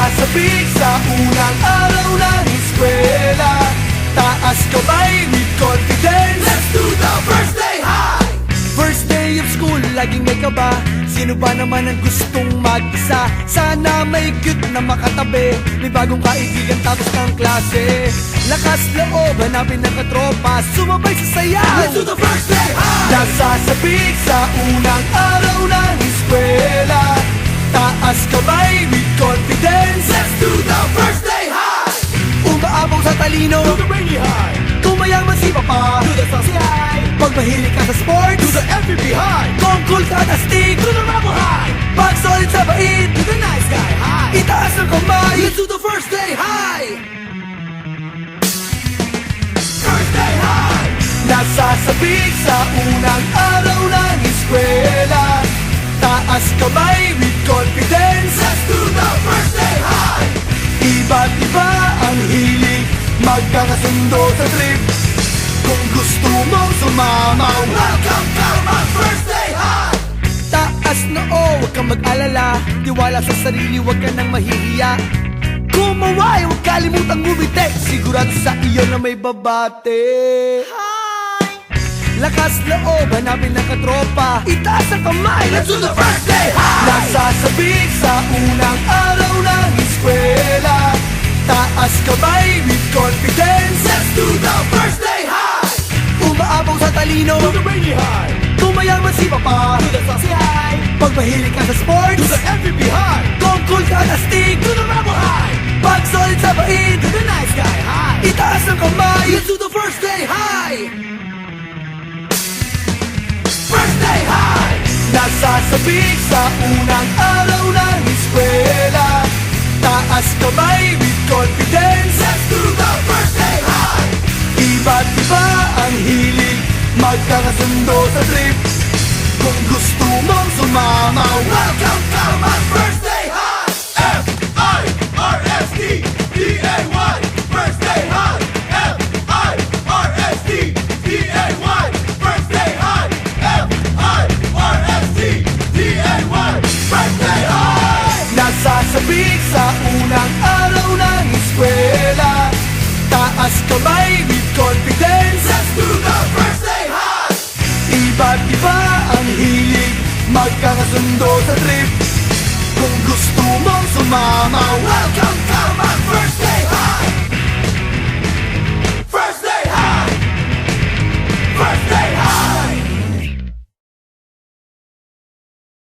Nasasabik sa unang araw ng eskwela. Taas kamay with confidence. Let's do the first day high. First day of school, laging may kaba. Sino ba naman ang gustong mag-isa? Sana may cute na makatabi. May bagong kaibigan tapos ng klase. Lakas loob, hanapin ng katropa. Sumabay sa sayaw. Let's do the first day high. Nasasabik sa unang araw ng eskwela. Taas kamay with confidence. Let's do the first day high. Umaapaw sa talino, Do the rainy high, kung mayaman si papa. do the saucy high, Pag mahilig ka sa sports, do the MVP high, kung cool ka na stick, do the rebel high, pag solid sa bait, do the nice guy high. itaas ang kamay. Let's do the first day high. First day high, Nasasabik sa unang araw ng eskwela. Taas kamay with confidence. let's do the first day high. Iba't iba ang hilig, magkakasundo sa trip. Kung gusto mong sumamaw, Welcome to my first day high. taas noo, huwag kang mag-alala. Tiwala sa sarili, huwag ka nang mahihiya. Kumaway, huwag kalimutang ngumiti. Sigurado sa iyo na may babate. Lakas loob, hanapin ng katropa. Itaas ang kamay, Let's do the first day high. Nasasabik sa unang araw ng eskwela. Taas kamay with confidence. Let's do the first day high. Umaapaw sa talino, Do the rainy high, kung mayaman si papa. do the saucy high, Pag mahilig ka sa sports, do the MVP high, kung cool ka na stick, do the rebel high, pag solid sa bait, do the nice guy high. itaas ang kamay. Let's do the first day high. First day high, Nasasabik sa unang araw ng eskwela. Taas kamay with confidence. let's do the first day high. Iba't iba ang hilig, magkakasundo sa trip. Kung gusto mong sumamaw, Welcome to my first day high. F-I-R-S-T D-A-Y. First day high. F-I-R-S-T D-A-Y. First day high. F-I-R-S-T D-A-Y. First day high. nasasabik sa unang araw ng eskwela. Taas kamay with confidence. Let's do the first day high. Iba't iba ang hilig, magkakasundo sa trip. Kung gusto mong sumamaw, Welcome to my first